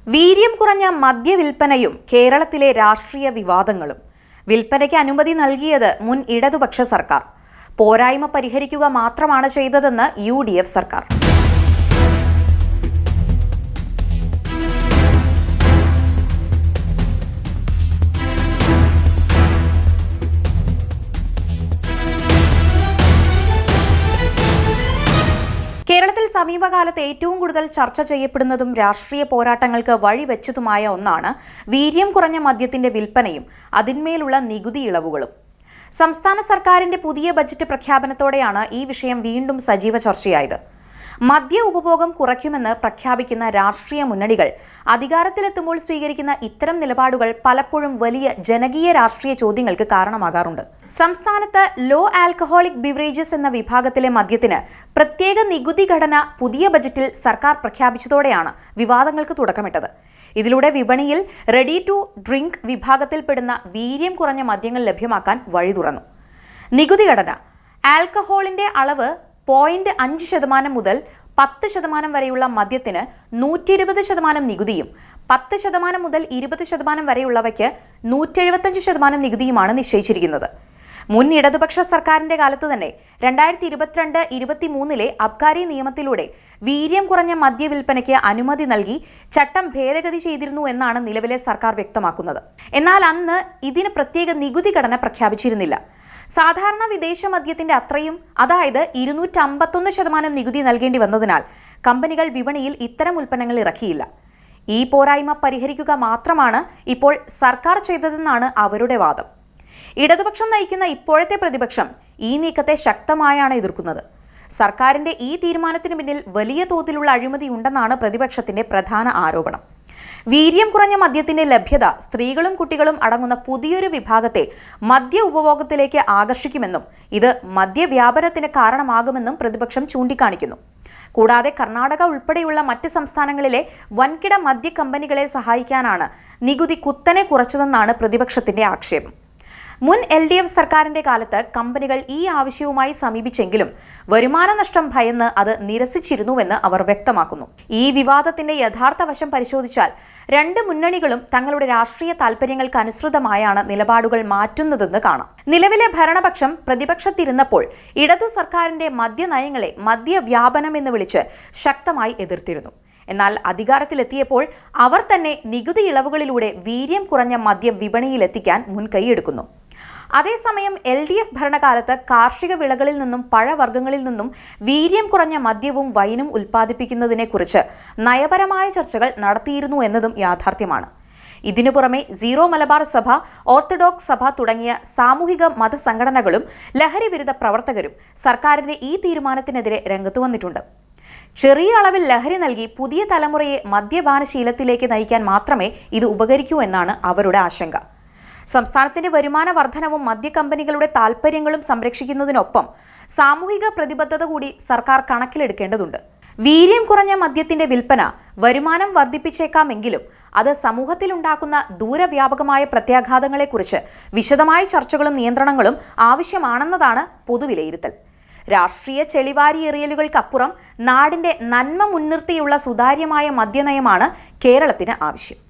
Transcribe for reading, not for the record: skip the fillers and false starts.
വീര്യം കുറഞ്ഞ മദ്യവിൽപ്പനയും കേരളത്തിലെ രാഷ്ട്രീയ വിവാദങ്ങളും. വിൽപ്പനയ്ക്ക് അനുമതി നൽകിയത് മുൻ ഇടതുപക്ഷ സർക്കാർ. പോരായ്മ പരിഹരിക്കുക മാത്രമാണ് ചെയ്തതെന്ന് UDF സർക്കാർ. കേരളത്തിൽ സമീപകാലത്ത് ഏറ്റവും കൂടുതൽ ചർച്ച ചെയ്യപ്പെടുന്നതും രാഷ്ട്രീയ പോരാട്ടങ്ങൾക്ക് വഴിവെച്ചതുമായ ഒന്നാണ് വീര്യം കുറഞ്ഞ മദ്യത്തിന്റെ വിൽപ്പനയും അതിന്മേലുള്ള നികുതി ഇളവുകളും. സംസ്ഥാന സർക്കാരിന്റെ പുതിയ ബജറ്റ് പ്രഖ്യാപനത്തോടെയാണ് ഈ വിഷയം വീണ്ടും സജീവ ചർച്ചയായത്. മദ്യ ഉപഭോഗം കുറയ്ക്കുമെന്ന് പ്രഖ്യാപിക്കുന്ന രാഷ്ട്രീയ മുന്നണികൾ അധികാരത്തിലെത്തുമ്പോൾ സ്വീകരിക്കുന്ന ഇത്തരം നിലപാടുകൾ പലപ്പോഴും വലിയ ജനകീയ രാഷ്ട്രീയ ചോദ്യങ്ങൾക്ക് കാരണമാകാറുണ്ട്. സംസ്ഥാനത്ത് ലോ ആൽക്കഹോളിക് ബിവറേജസ് എന്ന വിഭാഗത്തിലെ മദ്യത്തിന് പ്രത്യേക നികുതി ഘടന പുതിയ ബജറ്റിൽ സർക്കാർ പ്രഖ്യാപിച്ചതോടെയാണ് വിവാദങ്ങൾക്ക് തുടക്കമിട്ടത്. ഇതിലൂടെ വിപണിയിൽ റെഡി ടു ഡ്രിങ്ക് വിഭാഗത്തിൽപ്പെടുന്ന വീര്യം കുറഞ്ഞ മദ്യങ്ങൾ ലഭ്യമാക്കാൻ വഴി തുറന്നു. നികുതി ഘടന: ആൽക്കഹോളിന്റെ അളവ് 0.5% മുതൽ 10% വരെയുള്ള മദ്യത്തിന് 120% നികുതിയും 10% മുതൽ 20% വരെയുള്ളവയ്ക്ക് 175% നികുതിയുമാണ് നിശ്ചയിച്ചിരിക്കുന്നത്. മുൻ ഇടതുപക്ഷ സർക്കാരിന്റെ കാലത്ത് തന്നെ 2022-23 അബ്കാരി നിയമത്തിലൂടെ വീര്യം കുറഞ്ഞ മദ്യവിൽപ്പനയ്ക്ക് അനുമതി നൽകി ചട്ടം ഭേദഗതി ചെയ്തിരുന്നു എന്നാണ് നിലവിലെ സർക്കാർ വ്യക്തമാക്കുന്നത്. എന്നാൽ അന്ന് ഇതിന് പ്രത്യേക നികുതി ഘടന പ്രഖ്യാപിച്ചിരുന്നില്ല. സാധാരണ വിദേശ മദ്യത്തിന്റെ അത്രയും, അതായത് 251% നികുതി നൽകേണ്ടി വന്നതിനാൽ കമ്പനികൾ വിപണിയിൽ ഇത്തരം ഉൽപ്പന്നങ്ങൾ ഇറക്കിയില്ല. ഈ പോരായ്മ പരിഹരിക്കുക മാത്രമാണ് ഇപ്പോൾ സർക്കാർ ചെയ്തതെന്നാണ് അവരുടെ വാദം. ഇടതുപക്ഷം നയിക്കുന്ന ഇപ്പോഴത്തെ പ്രതിപക്ഷം ഈ നീക്കത്തെ ശക്തമായാണ് എതിർക്കുന്നത്. സർക്കാരിന്റെ ഈ തീരുമാനത്തിന് പിന്നിൽ വലിയ തോതിലുള്ള അഴിമതി ഉണ്ടെന്നാണ് പ്രതിപക്ഷത്തിന്റെ പ്രധാന ആരോപണം. വീര്യം കുറഞ്ഞ മദ്യത്തിന്റെ ലഭ്യത സ്ത്രീകളും കുട്ടികളും അടങ്ങുന്ന പുതിയൊരു വിഭാഗത്തെ മദ്യ ഉപഭോഗത്തിലേക്ക് ആകർഷിക്കുമെന്നും ഇത് മദ്യവ്യാപനത്തിന് കാരണമാകുമെന്നും പ്രതിപക്ഷം ചൂണ്ടിക്കാണിക്കുന്നു. കൂടാതെ കർണാടക ഉൾപ്പെടെയുള്ള മറ്റ് സംസ്ഥാനങ്ങളിലെ വൻകിട മദ്യ കമ്പനികളെ സഹായിക്കാനാണ് നികുതി കുത്തനെ കുറച്ചതെന്നാണ് പ്രതിപക്ഷത്തിന്റെ ആക്ഷേപം. മുൻ LDF സർക്കാരിന്റെ കാലത്ത് കമ്പനികൾ ഈ ആവശ്യവുമായി സമീപിച്ചെങ്കിലും വരുമാന നഷ്ടം ഭയന്ന് അത് നിരസിച്ചിരുന്നുവെന്ന് അവർ വ്യക്തമാക്കുന്നു. ഈ വിവാദത്തിന്റെ യഥാർത്ഥ വശം പരിശോധിച്ചാൽ രണ്ട് മുന്നണികളും തങ്ങളുടെ രാഷ്ട്രീയ താൽപര്യങ്ങൾക്ക് അനുസൃതമായാണ് നിലപാടുകൾ മാറ്റുന്നതെന്ന് കാണാം. നിലവിലെ ഭരണപക്ഷം പ്രതിപക്ഷത്തിരുന്നപ്പോൾ ഇടതു സർക്കാരിന്റെ മദ്യനയങ്ങളെ മദ്യവ്യാപനം എന്ന് വിളിച്ച് ശക്തമായി എതിർത്തിരുന്നു. എന്നാൽ അധികാരത്തിലെത്തിയപ്പോൾ അവർ തന്നെ നികുതി ഇളവുകളിലൂടെ വീര്യം കുറഞ്ഞ മദ്യം വിപണിയിലെത്തിക്കാൻ മുൻകൈയെടുക്കുന്നു. അതേസമയം LDF ഭരണകാലത്ത് കാർഷിക വിളകളിൽ നിന്നും പഴവർഗ്ഗങ്ങളിൽ നിന്നും വീര്യം കുറഞ്ഞ മദ്യവും വൈനും ഉൽപ്പാദിപ്പിക്കുന്നതിനെക്കുറിച്ച് നയപരമായ ചർച്ചകൾ നടത്തിയിരുന്നു എന്നതും യാഥാർത്ഥ്യമാണ്. ഇതിനു പുറമെ സീറോ മലബാർ സഭ, ഓർത്തഡോക്സ് സഭ തുടങ്ങിയ സാമൂഹിക മതസംഘടനകളും ലഹരി വിരുദ്ധ പ്രവർത്തകരും സർക്കാരിന്റെ ഈ തീരുമാനത്തിനെതിരെ രംഗത്തു വന്നിട്ടുണ്ട്. ചെറിയ അളവിൽ ലഹരി നൽകി പുതിയ തലമുറയെ മദ്യപാനശീലത്തിലേക്ക് നയിക്കാൻ മാത്രമേ ഇത് ഉപകരിക്കൂ എന്നാണ് അവരുടെ ആശങ്ക. സംസ്ഥാനത്തിന്റെ വരുമാന വർധനവും മദ്യക്കമ്പനികളുടെ താൽപര്യങ്ങളും സംരക്ഷിക്കുന്നതിനൊപ്പം സാമൂഹിക പ്രതിബദ്ധത കൂടി സർക്കാർ കണക്കിലെടുക്കേണ്ടതുണ്ട്. വീര്യം കുറഞ്ഞ മദ്യത്തിന്റെ വിൽപ്പന വരുമാനം വർദ്ധിപ്പിച്ചേക്കാമെങ്കിലും അത് സമൂഹത്തിലുണ്ടാക്കുന്ന ദൂരവ്യാപകമായ പ്രത്യാഘാതങ്ങളെക്കുറിച്ച് വിശദമായ ചർച്ചകളും നിയന്ത്രണങ്ങളും ആവശ്യമാണെന്നതാണ് പൊതുവിലയിരുത്തൽ. രാഷ്ട്രീയ ചെളിവാരിയെറിയലുകൾക്കപ്പുറം നാടിന്റെ നന്മ മുൻനിർത്തിയുള്ള സുതാര്യമായ മദ്യനയമാണ് കേരളത്തിന് ആവശ്യം.